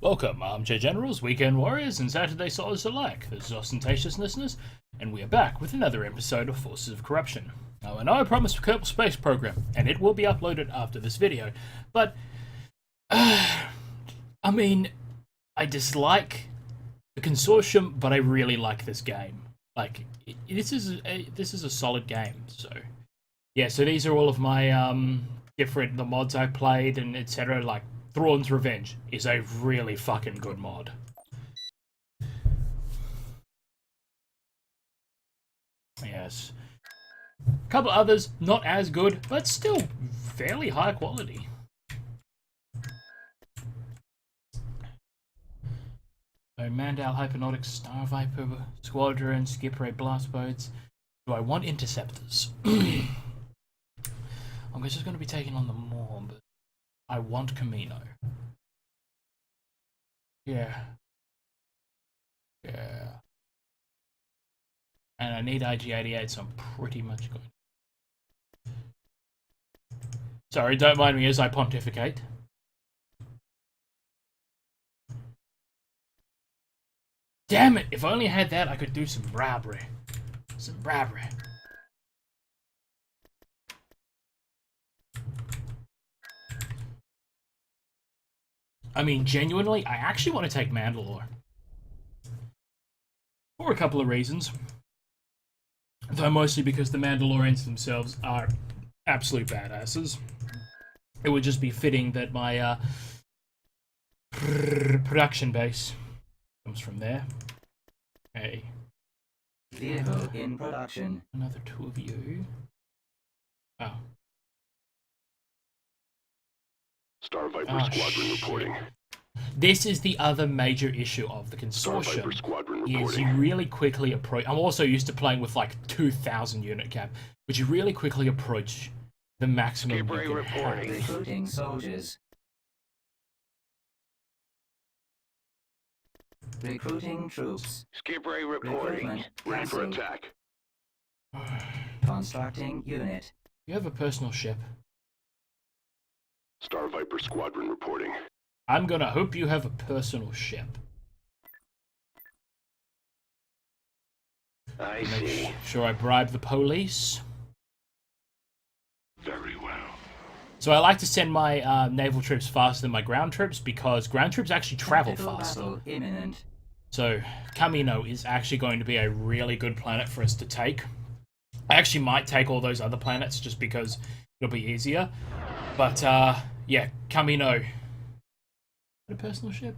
Welcome, Armchair Generals, Weekend Warriors, and Saturday Soldiers alike. This is Ostentatious Listeners, and we are back with another episode of Forces of Corruption. Now, I know I promised a Kerbal Space Program, and it will be uploaded after this video, but, I mean, I dislike the Consortium, but I really like this game. Like, this is a solid game, so... Yeah, so these are all of my, the mods I played, and etc., like, Thrawn's Revenge is a really fucking good mod. Yes. A couple others, not as good, but still fairly high quality. So, Mandal, Hypnotic, Star Viper, Squadron, Skip Ray, Blast Boats. Do I want Interceptors? I'm just going to be taking on the more, but I want Camino. Yeah. Yeah. And I need IG-88, so I'm pretty much going. Sorry, don't mind me as I pontificate. Damn it! If I only had that, I could do some robbery. Some robbery. I mean, genuinely, I actually want to take Mandalore. For a couple of reasons. Though mostly because the Mandalorians themselves are absolute badasses. It would just be fitting that my production base comes from there. Hey. Vehicle in production. Another two of you. Oh. Star Viper Squadron reporting. This is the other major issue of the Consortium, is you really quickly approach... I'm also used to playing with like 2,000 unit cap, but you really quickly approach the maximum you can have. Recruiting soldiers. Recruiting troops. Skip Ray reporting. Ready for attack. Constructing unit. You have a personal ship. Star Viper Squadron reporting. I'm gonna hope you have a personal ship. I see. Make sure I bribe the police. Very well. So I like to send my naval troops faster than my ground troops because ground troops actually travel faster. Battle imminent. So Camino is actually going to be a really good planet for us to take. I actually might take all those other planets just because it'll be easier. But yeah, Camino. A personal ship?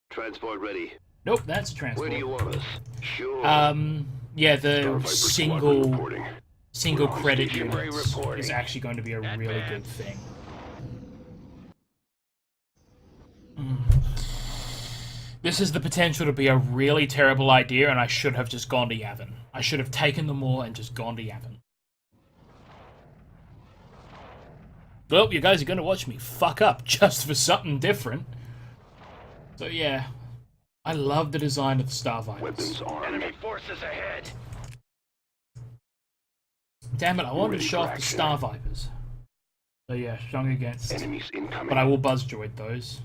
Transport ready. Nope, that's a transport. Where do you want us? Sure. Yeah, the single We're on credit station unit reporting. is actually going to be a really good thing. This has the potential to be a really terrible idea, and I should have just gone to Yavin. I should have taken them all and just gone to Yavin. Well, you guys are going to watch me fuck up just for something different. So yeah, I love the design of the Star Vipers. Weapons armed. Enemy forces ahead. Damn it, I wanted to Ready show for off the action. Star Vipers. So yeah, strong against. Enemies incoming. But I will buzz droid those.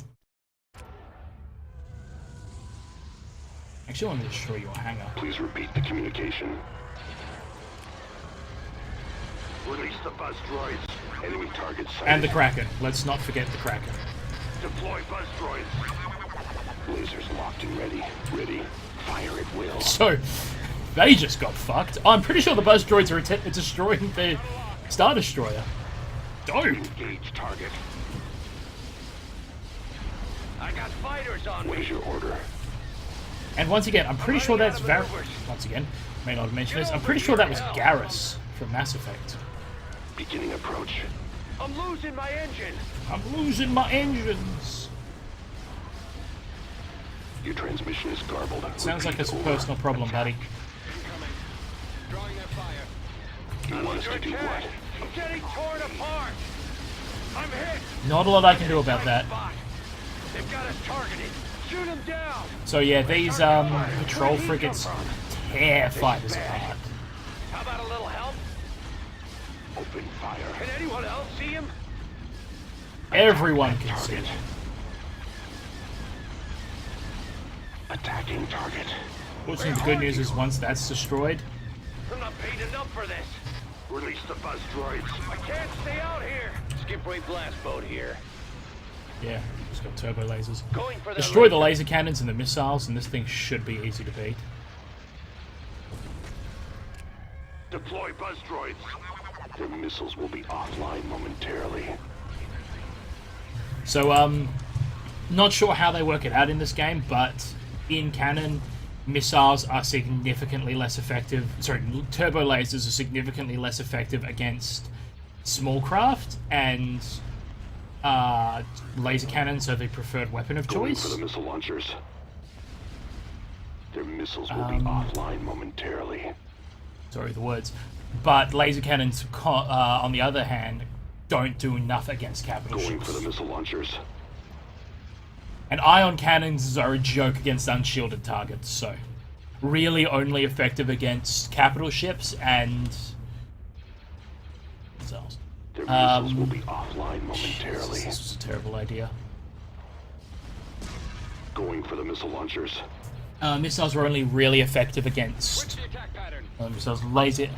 Actually, I want to destroy your hangar. Please repeat the communication. Release the buzz droids. Enemy target sighted. And the Kraken. Let's not forget the Kraken. Deploy buzz droids. Lasers locked and ready. Ready. Fire at will. So, they just got fucked. I'm pretty sure the buzz droids are destroying the Star Destroyer. Dope. Engage target. I got fighters on What me. is your order? And once again, I'm pretty sure that's once again, may not have mentioned this, I'm pretty sure that was Garrus from Mass Effect. Beginning approach. I'm losing my engine. I'm losing my engines. Your transmission is garbled. Sounds like Repeat it's a over. personal problem, buddy. Incoming. Drawing their fire. You want us to do what? I'm getting torn apart. I'm hit. Not a lot I can do about that. Spot. They've got us targeted. Shoot them down. So yeah, these patrol frigates tear fighters apart. How about a little help? Open fire. Can anyone else see him? Everyone can see it. Attacking target. Fortunately, the good news is once that's destroyed, I'm not paid enough for this. Release the buzz droids. I can't stay out here. Skip ray blast boat here. yeah, it's got turbo lasers. Going for the Destroy the laser cannons and the missiles, and this thing should be easy to beat. Deploy buzz droids. Their missiles will be offline momentarily. So, not sure how they work it out in this game, but in canon, missiles are significantly less effective. Sorry, turbo lasers are significantly less effective against small craft, and laser cannons are the preferred weapon of Going for choice. the missile launchers. Their missiles will be offline momentarily. Sorry, the words. But laser cannons, on the other hand, don't do enough against capital Going ships. for the missile launchers. And ion cannons are a joke against unshielded targets, so really only effective against capital ships and missiles. Their missiles will be offline momentarily. This was a terrible idea. Going for the missile launchers. Missiles are only really effective against Switch the attack pattern. missiles. Laser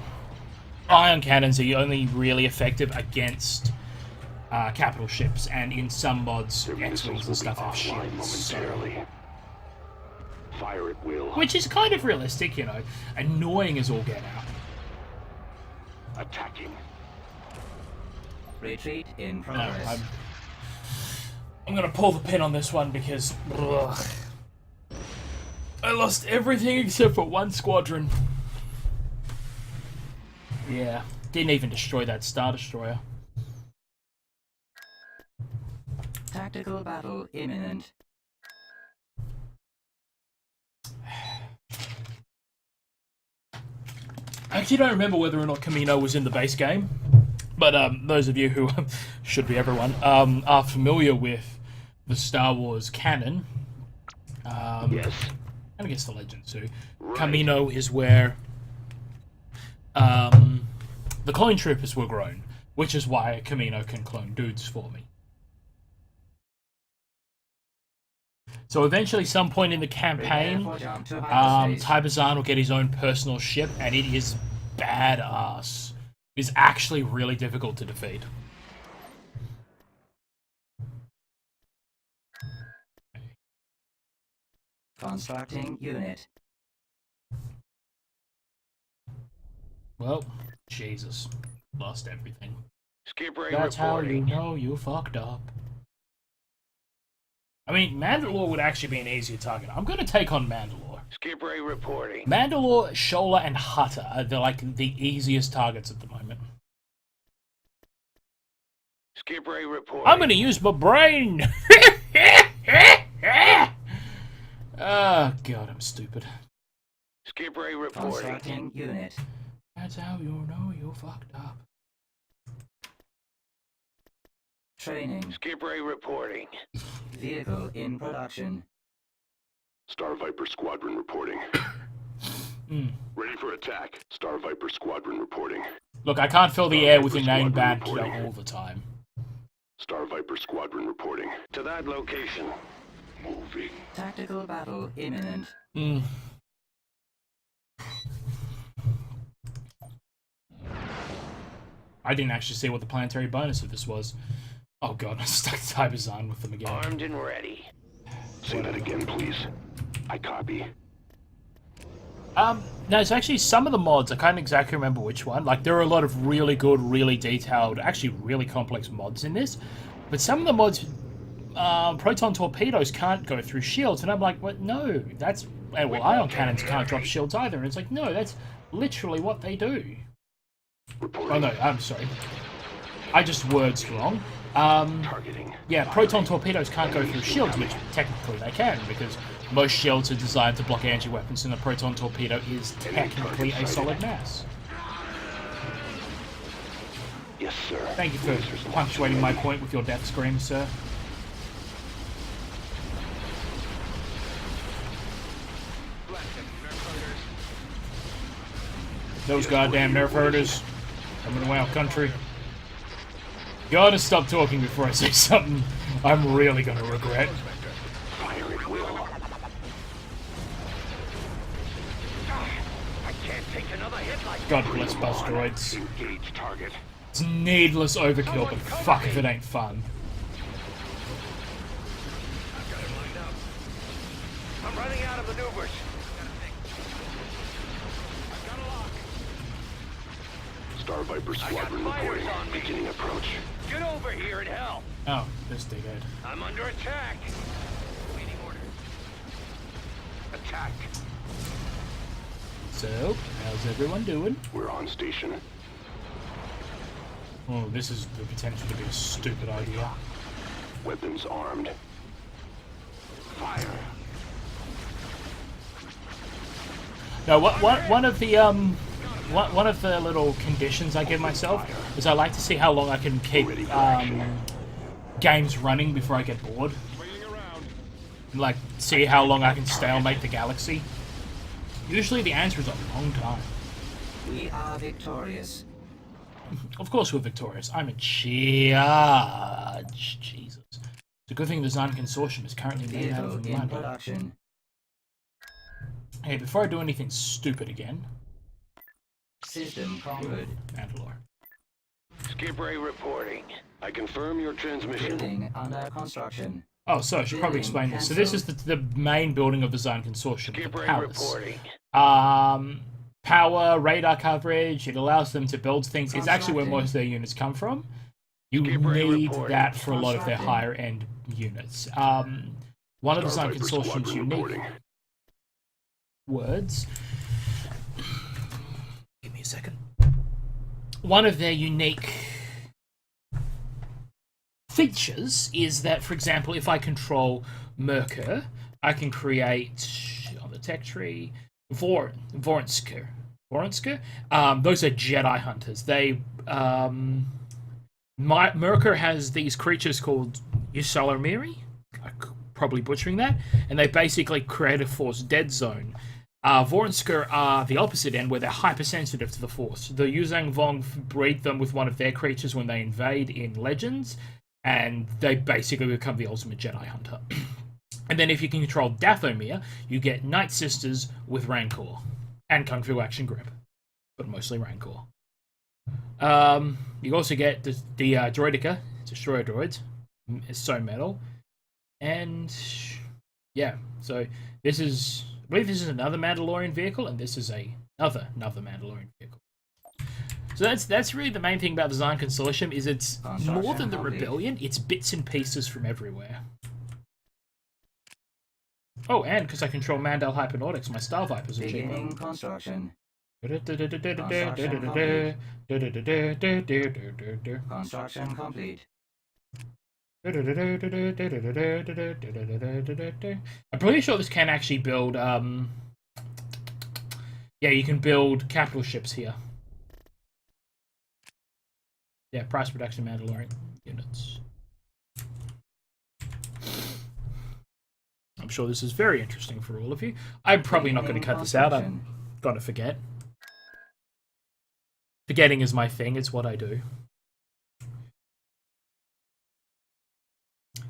ion cannons are only really effective against capital ships, and in some mods, Their X-wings missiles and will stuff be have offline shields. So, momentarily. Fire at will. which is kind of realistic, you know. Annoying as all get out. Attacking. Retreat in No, progress. I'm gonna pull the pin on this one because ugh, I lost everything except for one squadron. Yeah, didn't even destroy that Star Destroyer. Tactical battle imminent. I actually don't remember whether or not Camino was in the base game, but those of you who should be everyone are familiar with the Star Wars canon. Yes. And I guess the Legends too. Right. Camino is where the clone troopers were grown, which is why Camino can clone dudes for me. So eventually, some point in the Prepare campaign, for jump to hyperspace. Tybazan will get his own personal ship, and it is badass. It's actually really difficult to defeat. Constructing unit. Well, Jesus. Lost everything. Skip ray That's how you reporting. know you fucked up. I mean, Mandalore would actually be an easier target. I'm going to take on Mandalore. Skip ray reporting. Mandalore, Shola, and Hutta are the easiest targets at the moment. Skip ray reporting. I'm going to use my brain! Oh, God, I'm stupid. Skip ray reporting. Constructing unit. That's how you know you fucked up. Training. Skip ray reporting. Vehicle in production. Star Viper Squadron reporting. Ready for attack. Star Viper Squadron reporting. Look, I can't fill the air with inane Squadron banter reporting. all the time. Star Viper Squadron reporting. To that location. Moving. Tactical battle imminent. I didn't actually see what the planetary bonus of this was. Oh god, I stuck Tybazan with them again. Armed and ready. Say that again, please. I copy. No, it's actually some of the mods, I can't exactly remember which one. Like, there are a lot of really good, really detailed, actually really complex mods in this. But some of the mods, proton torpedoes can't go through shields. And I'm like, what? No, that's... And, well, ion cannons can't drop shields either. And it's like, no, that's literally what they do. Reporting. Oh no, I'm sorry. I just words wrong. Targeting. Yeah, proton torpedoes can't go through shields, which technically they can, because most shields are designed to block anti-weapons, and a proton torpedo is technically a solid mass. Yes, sir. Thank you for punctuating my point with your death scream, sir. Those goddamn nerf herders coming to our country. Gotta stop talking before I say something I'm really gonna regret. Fire at will. I can't take another hit like God bless bus droids. Engage target. It's needless overkill, but fuck if it ain't fun. I've got it lined up. I'm running out of maneuvers. I've got a lock. Star Viper I got Squadron fires reporting. on me. Beginning approach. Get over here and help. Oh, this dickhead. I'm under attack. Waiting order. Attack. So, how's everyone doing? We're on station. Oh, this is the potential to be a stupid idea. Weapons armed. Fire. No, one of the one of the little conditions I give myself is I like to see how long I can keep games running before I get bored. Like, see how long I can stalemate the galaxy. Usually the answer is a long time. We are victorious. Of course we're victorious. I'm in charge. Jesus. It's a good thing the Design Consortium is currently made out Vehicle of in money. production. Hey, before I do anything stupid again, System conquered. Mandalore. Skip Ray reporting. I confirm your transmission. Building under construction. Oh, so I should probably explain this. So this is the main building of the Design Consortium, Skip the Ray palace. reporting. Power, radar coverage, it allows them to build things. It's actually where most of their units come from. You Skip Ray need reporting. that for a lot of their Constructing. higher end units. One of the Star Design Viper Consortium's Squadron unique reporting. words. Give me a second. One of their unique features is that, for example, if I control Merkur, I can create on the tech tree Voronsker. Those are Jedi hunters. They Merkur has these creatures called Ysalamiri. I'm probably butchering that, and they basically create a Force dead zone. Voronsker are the opposite end, where they're hypersensitive to the Force. The Yuzang Vong breed them with one of their creatures when they invade in Legends, and they basically become the ultimate Jedi hunter. And then if you can control Dathomir, you get Night Sisters with Rancor. And Kung Fu Action Grip. But mostly Rancor. You also get the Droidica, Destroyer Droids. It's so metal. And yeah, so this is, I believe this is another Mandalorian vehicle, and this is another Mandalorian vehicle. So that's really the main thing about the Design Consortium, is it's more than the Rebellion, it's bits and pieces from everywhere. Oh, and because I control Mandal Hypernautics, my Star Vipers are cheaper. Beginning construction. Construction complete. I'm pretty sure this can actually build, yeah, you can build capital ships here. Yeah, price reduction Mandalorian units. I'm sure this is very interesting for all of you. I'm probably not going to cut this out. I'm going to forget. Forgetting is my thing. It's what I do.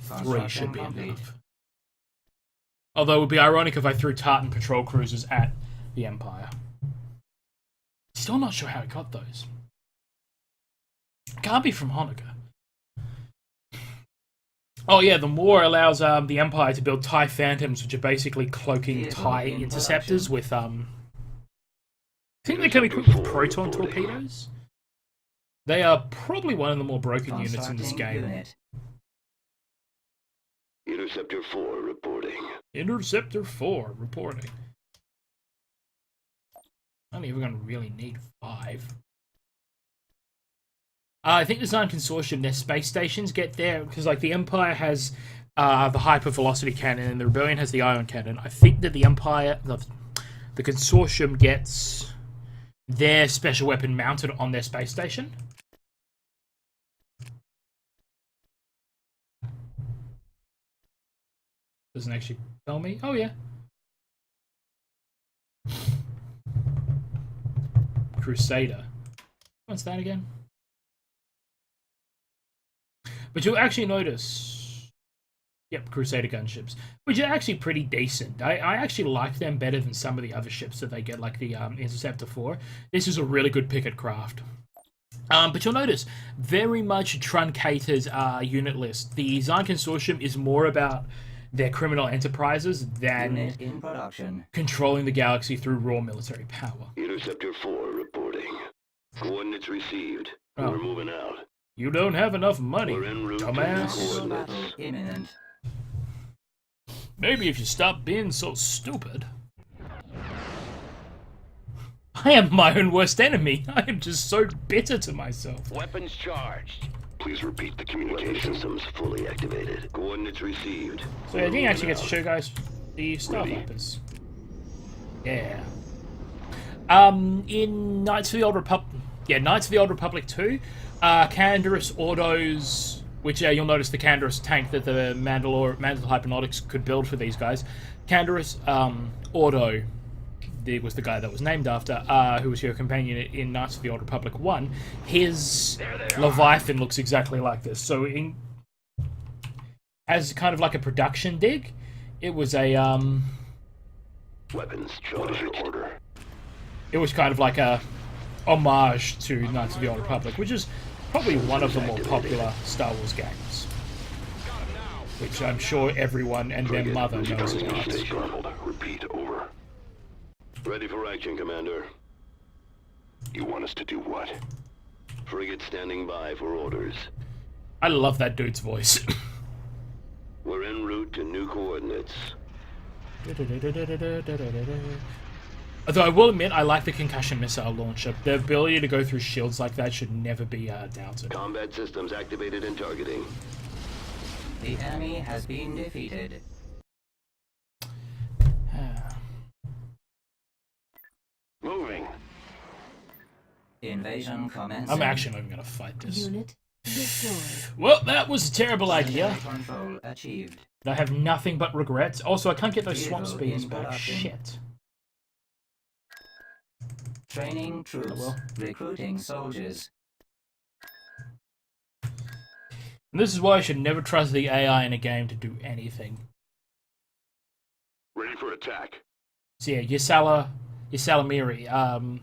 3 should be enough. Although it would be ironic if I threw Tartan patrol cruisers at the Empire. Still not sure how I got those. Can't be from Hanukkah. Oh yeah, the war allows the Empire to build TIE Phantoms, which are basically cloaking TIE interceptors with I think they can be equipped with proton torpedoes. They are probably one of the more broken units in this game. Unit. Interceptor 4 reporting. Interceptor 4 reporting. I'm not even going to really need 5. I think the Design Consortium, their space stations get there, because like the Empire has the hypervelocity cannon and the Rebellion has the ion cannon. I think that the Empire, the Consortium gets their special weapon mounted on their space station. Doesn't actually tell me. Oh yeah. Crusader. What's that again? But you'll actually notice, yep, Crusader gunships, which are actually pretty decent. I actually like them better than some of the other ships that they get, like the Interceptor 4. This is a really good pick at craft. But you'll notice, very much truncated unit list. The Zine Consortium is more about their criminal enterprises than Unit in production. controlling the galaxy through raw military power. Interceptor 4 reporting. Coordinates received. Oh. We're moving out. You don't have enough money, We're en route to dumbass. Battle coordinates. imminent. Maybe if you stop being so stupid. I am my own worst enemy. I am just so bitter to myself. Weapons charged. Please repeat the communication. Systems fully activated. Coordinates received. So I didn't actually get to show you guys the Star Vipers. Yeah. In Knights of the Old Republic, Knights of the Old Republic 2, Canderous autos, which you'll notice the Canderous tank that the Mandal Hypernautics could build for these guys. Canderous auto was the guy that was named after, who was your companion in Knights of the Old Republic 1. His Leviathan looks exactly like this. So as kind of like a production dig, it was a Weapons charged. Order. it was kind of like a homage to Knights of the Old Republic, which is probably one of the more popular Star Wars games, which I'm sure everyone and their mother knows about. Stay garbled. Repeat. Over. Ready for action, Commander. You want us to do what? Frigate standing by for orders. I love that dude's voice. We're en route to new coordinates. Although I will admit, I like the concussion missile launcher. The ability to go through shields like that should never be doubted. Combat systems activated and targeting. The enemy has been defeated. Moving. Invasion commencing. I'm actually not even going to fight this. Unit destroyed. Well, that was a terrible idea. Secondary control achieved. I have nothing but regrets. Also, I can't get those swamp Vehicle speeds in back. production. Shit. Training troops. Oh, well. Recruiting soldiers. And this is why I should never trust the AI in a game to do anything. Ready for attack. So yeah, Ysalamiri,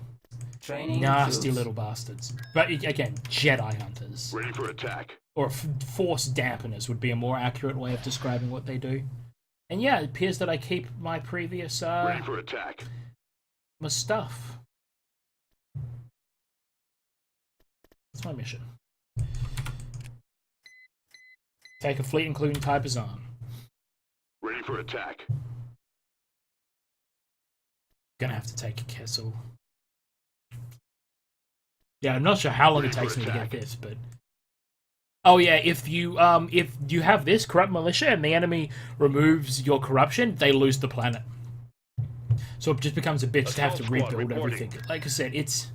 Training nasty troops. little bastards. But again, Jedi hunters. Ready for attack. Or force dampeners would be a more accurate way of describing what they do. And yeah, it appears that I keep my previous, Ready for attack. my stuff. That's my mission. Take a fleet including Typazan. Ready for attack. Gonna have to take a Kessel. Yeah, I'm not sure how long it takes me to get this, but... Oh yeah, if you have this, Corrupt Militia, and the enemy removes your corruption, they lose the planet. So it just becomes a bitch to have to Assault squad rebuild reporting. everything. Like I said, it's...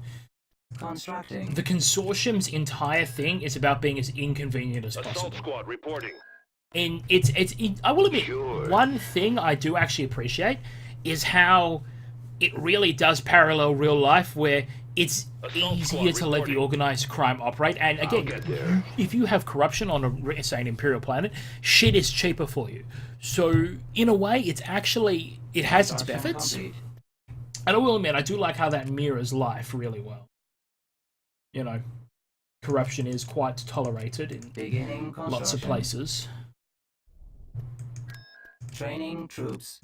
Constructing. The Consortium's entire thing is about being as inconvenient as Assault possible. squad reporting. And I will admit, Sure. one thing I do actually appreciate is how it really does parallel real life, where it's Assault easier squad to let the reporting. organized crime operate. And I'll again, get there. if you have corruption on a, say, an imperial planet, shit is cheaper for you. So in a way, it has its Construction benefits. complete. And I will admit, I do like how that mirrors life really well. You know, corruption is quite tolerated in Beginning construction. lots of places. Training troops.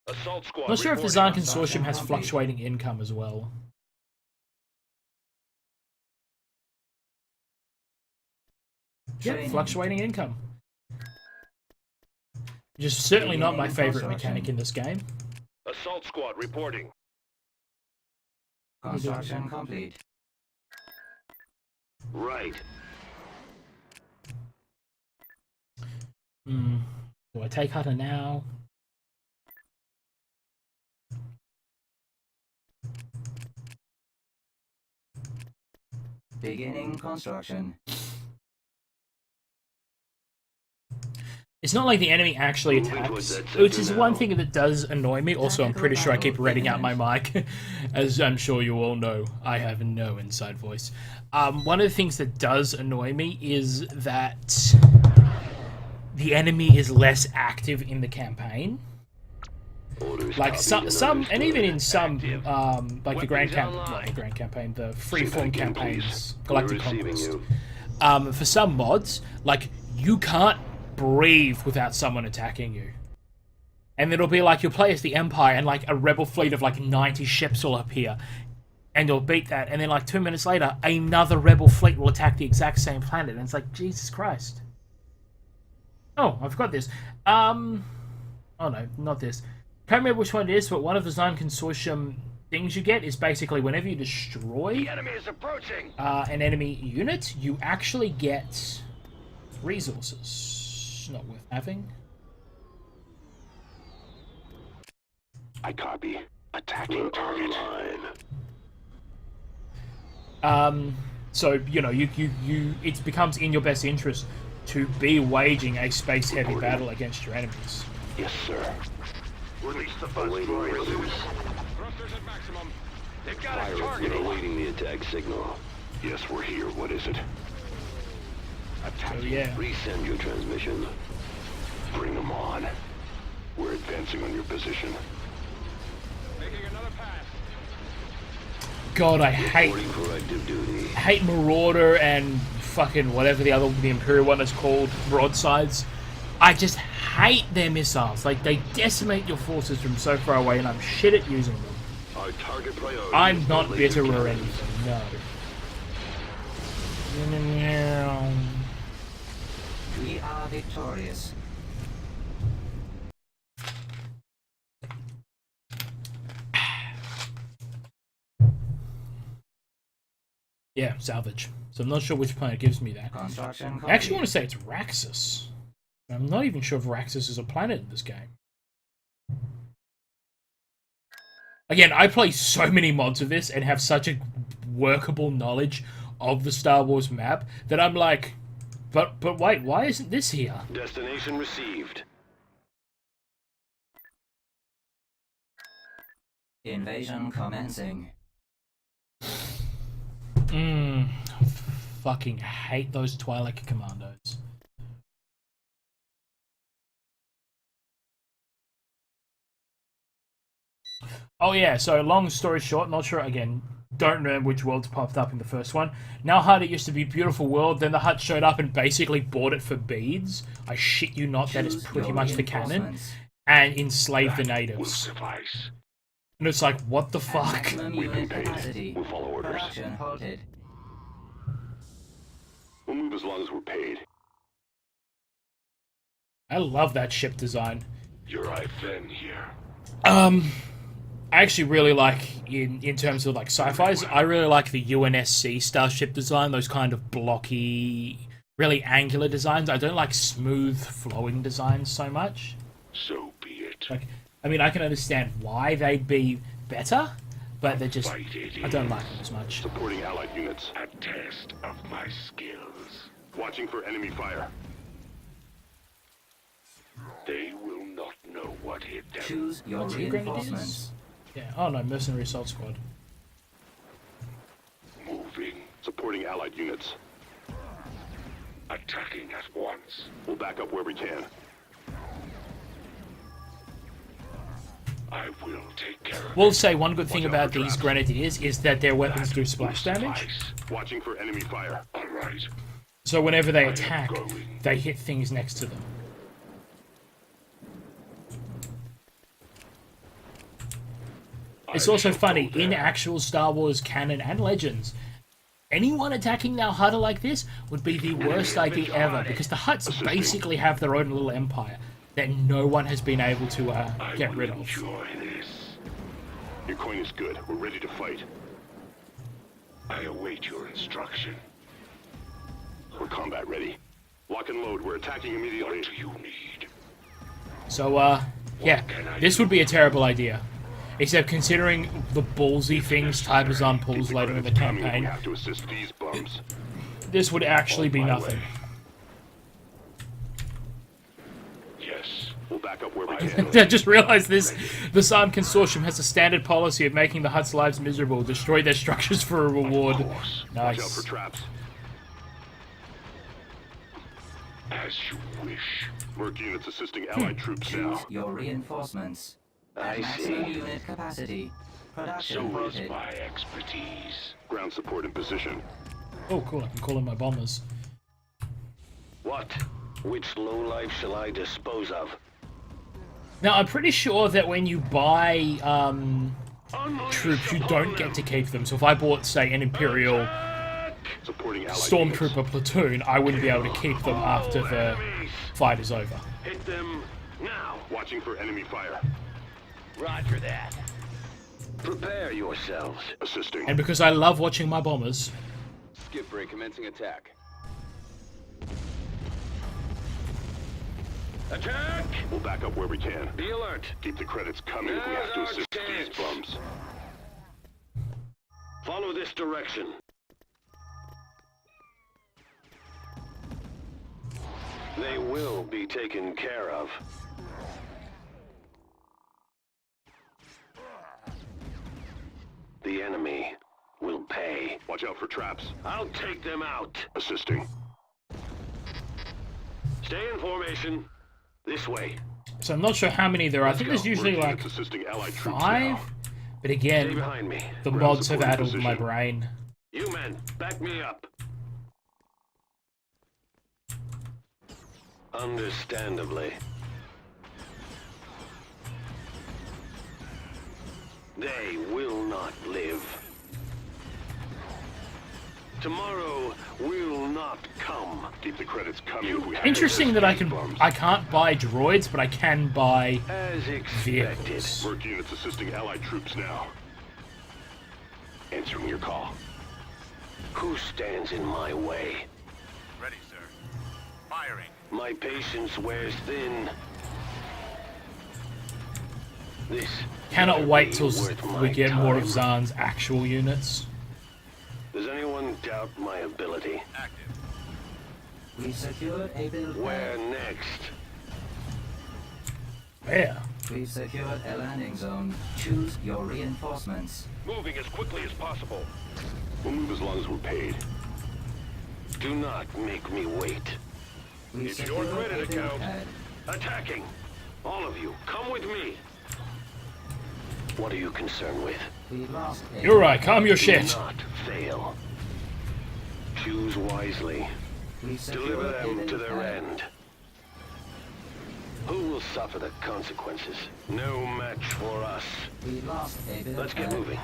Assault squad Not sure if the reporting. Zine Consortium has fluctuating income as well. Yep, Training. fluctuating income. Which is certainly not my Beginning favorite mechanic construction. in this game. Assault squad reporting. Construction complete. Right. Do I take Hutter now? Beginning construction. it's not like the enemy actually attacks, which is one thing that does annoy me. Also, I'm pretty sure I keep reading out my mic, as I'm sure you all know. I have no inside voice. One of the things that does annoy me is that the enemy is less active in the campaign. Like some, and even in some, like the Grand Campaign, the Freeform campaigns, Galactic Conquest. For some mods, like, you can't breathe without someone attacking you. And it'll be like, you'll play as the Empire and like a rebel fleet of like 90 ships will appear. And you'll beat that, and then like 2 minutes later, another rebel fleet will attack the exact same planet. And it's like, Jesus Christ. Oh, I forgot this. Oh no, not this. Can't remember which one it is, but one of the Design Consortium things you get is basically whenever you destroy The enemy is approaching. an enemy unit, you actually get resources. Not worth having. I copy. Attacking target. So you know, it becomes in your best interest to be waging a space-heavy battle against your enemies. Yes, sir. Release the buzz Awaiting droids. orders. Thrusters at maximum. They've got us We're targeted. awaiting the attack signal. Yes, we're here. What is it? So yeah. Resend your transmission. Bring them on. We're advancing on your position. Making another pass. God, I hate Reporting for active duty. Marauder and fucking whatever the Imperial one is called, broadsides. I just hate their missiles. Like, they decimate your forces from so far away, and I'm shit at using them. Our target priority. I'm not bitter or anything, no. We are victorious. Yeah, salvage. So I'm not sure which planet gives me that. Construction I actually want to say it's Raxus. I'm not even sure if Raxus is a planet in this game. Again, I play so many mods of this and have such a workable knowledge of the Star Wars map that I'm like, but wait, why isn't this here? Destination received. Invasion commencing. Fucking hate those Twi'lek commandos. Oh yeah, so long story short, not sure, again, don't remember which worlds popped up in the first one. Now Hut, it used to be a beautiful world, then the Hut showed up and basically bought it for beads. I shit you not, that is pretty much the canon. And enslaved the natives. Suffice. And it's like, what the fuck? Maximum We've been unit paid. capacity. We'll follow orders. Production halted. We'll move as long as we're paid. I love that ship design. You're right then here. I actually really like, in terms of like sci-fis, I really like the UNSC starship design, those kind of blocky, really angular designs. I don't like smooth, flowing designs so much. So be it. Like, I mean, I can understand why they'd be better, but they're just, I don't like them as much. Supporting allied units. A test of my skills. Watching for enemy fire. They will not know what hit them. Choose your What's your reinforcements. grenadiers? Yeah, oh no, Mercenary Assault Squad. Moving. Supporting allied units. Attacking at once. We'll back up where we can. I will take care of We'll it. say one good thing Watch out about for these traps. grenadiers is that their weapons do splash Will damage. suffice. Watching for enemy fire. All right. So whenever they am attack, going. they hit things next to them. It's I also shall funny, go in there. actual Star Wars canon and Legends, anyone attacking Nal Hutta like this would be the worst idea ever, because the Hutts basically have their own little empire that no one has been able to I get will rid of. enjoy this. Your coin is good. We're ready to fight. I await your instruction. We're combat ready. Lock and load. We're attacking immediately. What do you need? So, yeah, this would be a terrible idea. Except considering the ballsy things Tybazan pulls later in the Coming, we campaign, have to assist these bums. this would actually be My nothing. way. up where we can. I just realized this. The Zaan Consortium has a standard policy of making the Hutt's lives miserable. Destroy their structures for a reward. Watch out for Nice. traps. As you wish. Merc units assisting allied troops Choose now. your reinforcements. I Maximum see. unit capacity. Production quoted. expertise. Ground support in position. Oh, cool. I can call in my bombers. What? Which lowlife shall I dispose of? Now, I'm pretty sure that when you buy troops, you don't get to keep them. So if I bought, say, an Imperial Supporting allied Stormtrooper platoon, I wouldn't be able to keep them after the fight is over. Hit them now. Watching for enemy fire. Roger that. Prepare yourselves. Assisting. And because I love watching my bombers, Skip break commencing attack. Attack! We'll back up where we can. Be alert. Keep the credits coming if we have to Now's our assist these chance. bums. Follow this direction. They will be taken care of. The enemy will pay. Watch out for traps. I'll take them out. Assisting. Stay in formation. This way. so I'm not sure how many there are. I think there's usually like assisting allied troops 5. now. But Stay again, behind me. the Ground mods have support in addled my position. brain. You men, back me up. Understandably. They will not live. Tomorrow will not come. Keep the credits coming. If we have Interesting to that I assist can. bums. I can't buy droids, but I can buy As expected. vehicles. Merc units assisting allied troops now. Answering your call. Who stands in my way? Ready, sir. Firing. My patience wears thin. This Cannot better wait be till worth we my get more of time. Zaan's actual units. Does anyone doubt my ability? Active. We secured a build Where pad. next? Yeah. We've secured a landing zone. Choose your reinforcements. Moving as quickly as possible. We'll move as long as we're paid. Do not make me wait. We've It's your secured a credit build account. pad. Attacking! All of you, come with me! What are you concerned with? We lost a You're right. Calm your Do shit. not fail. Choose wisely. We've secured Deliver a them to build their pad. end. Who will suffer the consequences? No match for us. We lost a build Let's get pad. moving.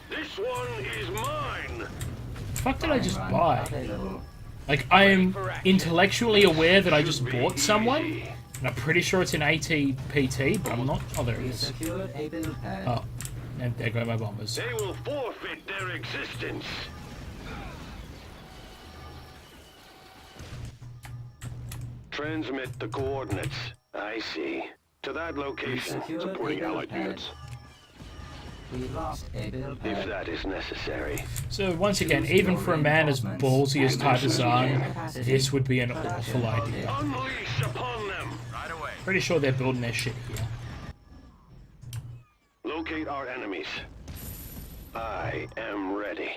This one is mine. The fuck did I just Run buy? available. Like, I am intellectually aware that I just bought someone, and I'm pretty sure it's an ATPT, but I'm not. Oh, there it We is. secured a build pad. Oh, and there go my bombers. They will forfeit their existence. Transmit the coordinates. I see. To that location, secured supporting a allied pad. units. We lost a build If pad. that is necessary. So once again, even for a man as ballsy as Tyler Zahn, this would be an awful idea. Unleash upon them. Right away. Pretty sure they're building their shit here. Locate our enemies. I am ready.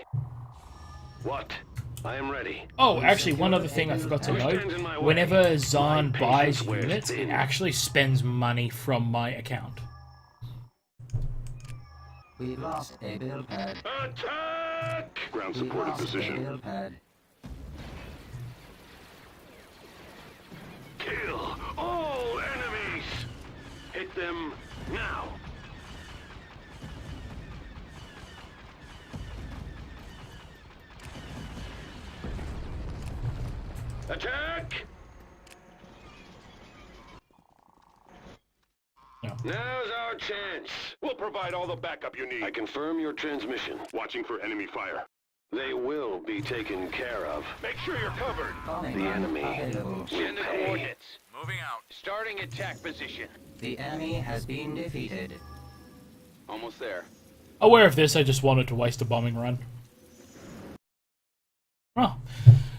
What? I am ready. Oh, actually, one other thing I forgot to note. Whenever Zahn buys units, it actually spends money from my account. We lost a build pad. Attack! Ground We support in lost a position. build pad. Kill all enemies! Hit them now! Attack! No. Now's our chance. We'll provide all the backup you need. I confirm your transmission. Watching for enemy fire. They will be taken care of. Make sure you're covered. Bombing The run enemy available. will Send the pay. coordinates. Moving out. Starting attack position. The enemy has been defeated. Almost there. Aware of this, I just wanted to waste a bombing run. Oh.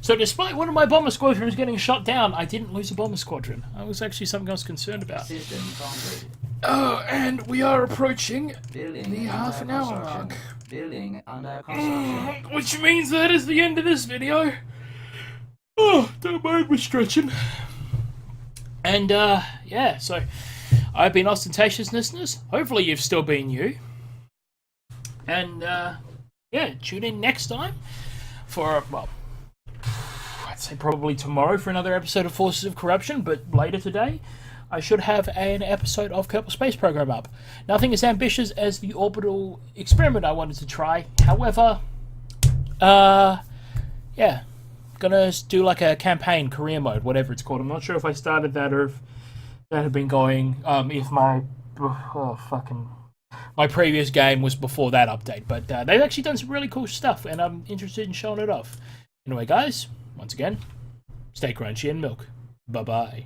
So despite one of my bomber squadrons getting shot down, I didn't lose a bomber squadron. That was actually something I was concerned about. System completed. Oh, and we are approaching Building the half an under hour construction. mark. Building under construction. Which means that is the end of this video. Oh, don't mind me stretching. And, yeah, so I've been Ostentatious Listeners. Hopefully you've still been you. And, yeah, tune in next time for, well, I'd say probably tomorrow for another episode of Forces of Corruption, but later today I should have an episode of Kerbal Space Program up. Nothing as ambitious as the orbital experiment I wanted to try. However, yeah, gonna do like a campaign, career mode, whatever it's called. I'm not sure if I started that or if that had been going, if my, my previous game was before that update. But they've actually done some really cool stuff, and I'm interested in showing it off. Anyway, guys, once again, stay crunchy and milk. Bye-bye.